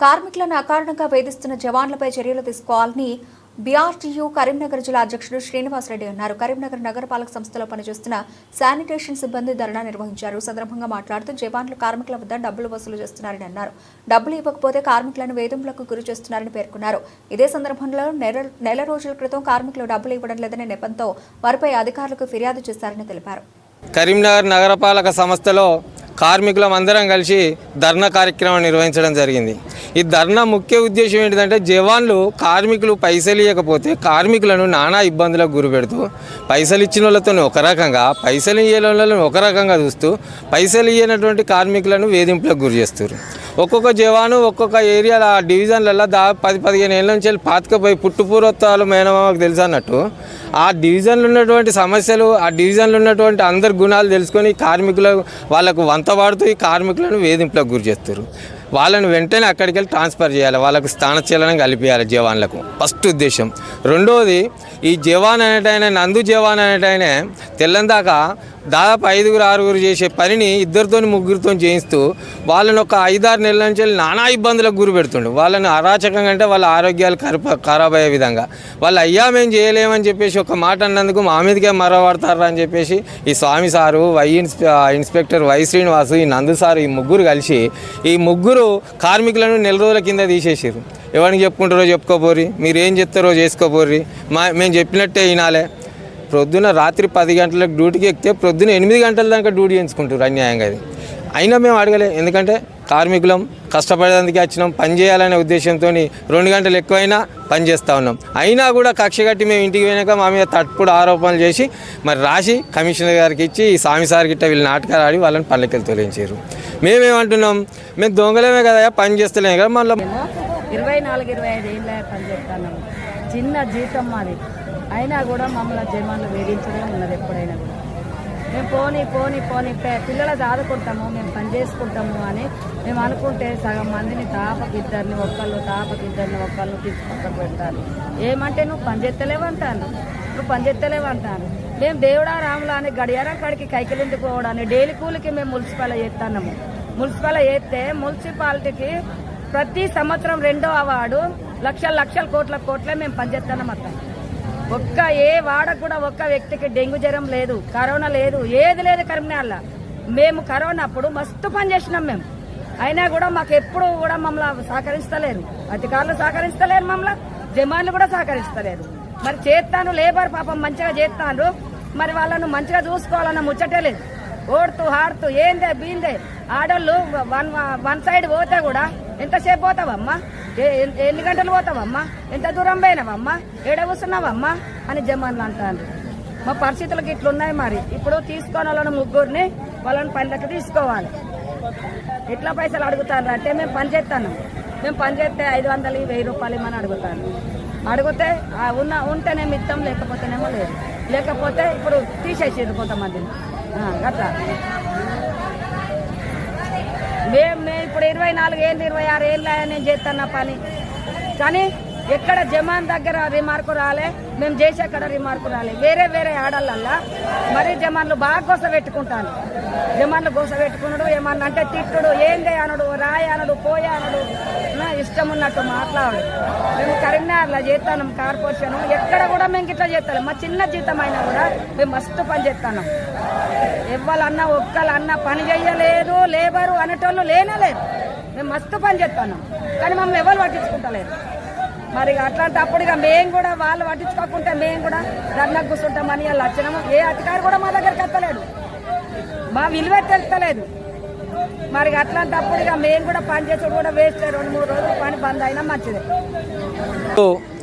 కార్మికులను అకారణంగా వేధిస్తున్న జవాన్లపై చర్యలు తీసుకోవాలని బీఆర్టీయూ కరీంనగర్ జిల్లా అధ్యక్షుడు శ్రీనివాసరెడ్డి అన్నారు. కరీంనగర్ నగరపాలక సంస్థలో పనిచేస్తున్న శానిటేషన్ సిబ్బంది ధర్నా నిర్వహించారు. సందర్భంగా మాట్లాడుతూ జవాన్లు కార్మికుల వద్ద డబ్బులు వసూలు చేస్తున్నారని అన్నారు. డబ్బులు ఇవ్వకపోతే కార్మికులను వేధింపులకు గురి చేస్తున్నారని పేర్కొన్నారు. ఇదే సందర్భంలో నెల రోజుల క్రితం కార్మికులు డబ్బులు ఇవ్వడం లేదనే నెపంతో వారిపై అధికారులకు ఫిర్యాదు చేశారని తెలిపారు. కరీంనగర్ నగరపాలక సంస్థలో కార్మికులం అందరం కలిసి ధర్నా కార్యక్రమం నిర్వహించడం జరిగింది. ఈ ధర్నా ముఖ్య ఉద్దేశం ఏంటిదంటే జవాన్లు కార్మికులు పైసలు ఇవ్వకపోతే కార్మికులను నానా ఇబ్బందులకు గురి పెడుతూ పైసలు ఇచ్చిన వాళ్ళతో ఒక రకంగా, పైసలు ఇయ్యని వాళ్ళని ఒక రకంగా చూస్తూ పైసలు ఇయ్యనటువంటి కార్మికులను వేధింపులకు గురి చేస్తారు. ఒక్కొక్క జవాను ఒక్కొక్క ఏరియాలో ఆ డివిజన్లలో 10-15 ఏళ్ళ నుంచి పాతుకపోయి పుట్టుపూర్వత్వాలు మేనమామకు తెలుసు అన్నట్టు ఆ డివిజన్లో ఉన్నటువంటి సమస్యలు, ఆ డివిజన్లో ఉన్నటువంటి అందరి గుణాలు తెలుసుకొని కార్మికులు వాళ్ళకు వంతవాడుతూ ఈ కార్మికులను వేధింపులకు గురి చేస్తారు. వాళ్ళని వెంటనే అక్కడికి వెళ్ళి ట్రాన్స్ఫర్ చేయాలి, వాళ్ళకు స్థానచలనం కల్పించాలి జవాన్లకు ఫస్ట్ ఉద్దేశం. రెండవది, ఈ జవాన్ అనేటైనా నందు జవాన్ అనేటైనా తెల్లందాకా దాదాపు 5-6 చేసే పనిని 2-3 చేయిస్తూ వాళ్ళని ఒక 5-6 నెలల నుంచి నానా ఇబ్బందులకు గురి పెడుతుండు. వాళ్ళని అరాచకంగా అంటే వాళ్ళ ఆరోగ్యాలు ఖరాబ్ అయ్యే విధంగా వాళ్ళు అయ్యా మేము చేయలేమని చెప్పేసి ఒక మాట అన్నందుకు మా మీదకే మరవాడతారా అని చెప్పేసి ఈ స్వామి సారు, ఇన్స్పెక్టర్ వై శ్రీనివాసు, ఈ నందు సారు, ఈ ముగ్గురు కలిసి ఈ ముగ్గురు కార్మికులను నెల రోజుల కింద తీసేసారు. ఎవరికి చెప్పుకుంటారో చెప్పుకోపోర్రి, మీరు ఏం చెప్తారో చేసుకోపోర్రి, మేము చెప్పినట్టే వినాలే. ప్రొద్దున రాత్రి 10 గంటలకు డ్యూటీకి ఎక్కితే ప్రొద్దున 8 గంటల దాకా డ్యూటీ చేయించుకుంటారు అన్యాయంగా. అది అయినా మేము అడగలే, ఎందుకంటే కార్మికులం కష్టపడేందుకే వచ్చినాం, పని చేయాలనే ఉద్దేశంతో 2 గంటలు ఎక్కువైనా పని చేస్తూ ఉన్నాం. అయినా కూడా కక్ష కట్టి మేము ఇంటికి పోయినాక మా మీద తప్పుడు ఆరోపణలు చేసి మరి రాసి కమిషనర్ గారికి ఇచ్చి ఈ స్వామి సార్ గిట్ట వీళ్ళు నాటకాలు ఆడి వాళ్ళని పల్లెకెళ్ళి తొలగించారు. మేమేమంటున్నాం, మేము దొంగలేమే కదా, పని చేస్తలేమే కదా. మళ్ళీ 24-25 ఏళ్ళ పని చేస్తాను, చిన్న జీతం మాది, అయినా కూడా మమ్మల్ని జమాన్లు వేధించడే ఉన్నది. ఎప్పుడైనా కూడా మేము పోని పిల్లలు చదువుకుంటాము, మేము పని చేసుకుంటాము అని మేము అనుకుంటే సగం మందిని తాపకిద్దరిని ఒక్కళ్ళు తీసి పక్కకు పెడతారు. ఏమంటే నువ్వు పని చేస్తలేవంటాను, మేము దేవుడా రాములా అని గడియారం కాడికి కైకిలింటికి పోవడానికి డైలీ కూలికి మేము మున్సిపల్ చేస్తున్నాము. మున్సిపల్ చేస్తే మున్సిపాలిటీకి ప్రతి సంవత్సరం 2వ అవార్డు లక్షల కోట్ల మేము పనిచేస్తున్నాం. అత్త ఒక్క ఏ వాడకు కూడా ఒక్క వ్యక్తికి డెంగ్యూ జ్వరం లేదు, కరోనా లేదు, ఏది లేదు కరీంనగర్లో. మేము కరోనా అప్పుడు మస్తు పని చేసినాం మేము, అయినా కూడా మాకు ఎప్పుడు కూడా మమ్మల్ని సహకరిస్తలేరు, అధికారులు సహకరిస్తలేరు, మమ్మల్ని జమాన్లు కూడా సహకరిస్తలేరు. మరి చేస్తాను లేబర్ పాపం మంచిగా చేస్తాను, మరి వాళ్ళను మంచిగా చూసుకోవాలన్న ముచ్చటే లేదు. ఓడుతూ హాడుతూ ఏందే బీందే ఆడోళ్ళు వన్ సైడ్ పోతే కూడా ఎంతసేపు పోతావమ్మా, ఎన్ని గంటలు పోతావమ్మా, ఎంత దూరం పోయినావమ్మా, ఏడ కూర్చున్నావమ్మా అని జమాన్లు అంటారు. మా పరిస్థితులకు ఇట్లున్నాయి. మరి ఇప్పుడు తీసుకొని వాళ్ళని ముగ్గురిని వాళ్ళని పనులకు తీసుకోవాలి. ఎట్లా పైసలు అడుగుతారు అంటే మేము పని చేస్తాను, మేము పని చేస్తే 500-1000 రూపాయలు ఇమ్మని అడిగితే ఉంటేనేమో ఇస్తాం, లేకపోతేనేమో లేదు. లేకపోతే ఇప్పుడు తీసేసేది కొంతమందిని అట్లా. మేము ఇప్పుడు 24 ఏళ్ళు 26 ఏళ్ళు నేను చేస్తున్న పని, కానీ ఎక్కడ జమాన్ దగ్గర రిమార్కు రాలే, మేము చేసే అక్కడ రిమార్కు రాలే. వేరే ఆడళ్ళల్లా మరీ జమాన్లు బాగా గోసపెట్టుకుంటాను. జమాన్లు గోసపెట్టుకున్నాడు, ఏమన్నా అంటే తిట్టుడు, ఏందే అనడు, రాయ అనడు, పోయా అనడు, ఇష్టం ఉన్నట్టు మాట్లాడు. మేము కరీంనగర్లో చేస్తాం కార్పొరేషన్, ఎక్కడ కూడా మేము ఇట్లా చేస్తాం. మా చిన్న జీతం అయినా కూడా మేము మస్తు పని చేస్తాం. ఎవ్వరన్నా ఒక్కలన్నా పని చెయ్యలేదు, లేబరు అనేటోళ్ళు లేనేలేదు. మేము మస్తు పని చేస్తాం, కానీ మమ్మల్ని ఎవరు పట్టించుకుంటలేదు. మరి అట్లాంటప్పుడు ఇక మేము కూడా వాళ్ళు పట్టించుకోకుంటే మేము కూడా ధర్నాకు కూర్చుంటామని వాళ్ళు వచ్చినాము. ఏ అధికారి కూడా మా దగ్గరికి ఎత్తలేడు, మా విలువ తెలుస్తలేదు. మరి అట్లాంటప్పుడు ఇక మేము కూడా పని చేసుడు కూడా వేస్ట్. 2-3 రోజులు పని బంద్ అయినా మంచిదే.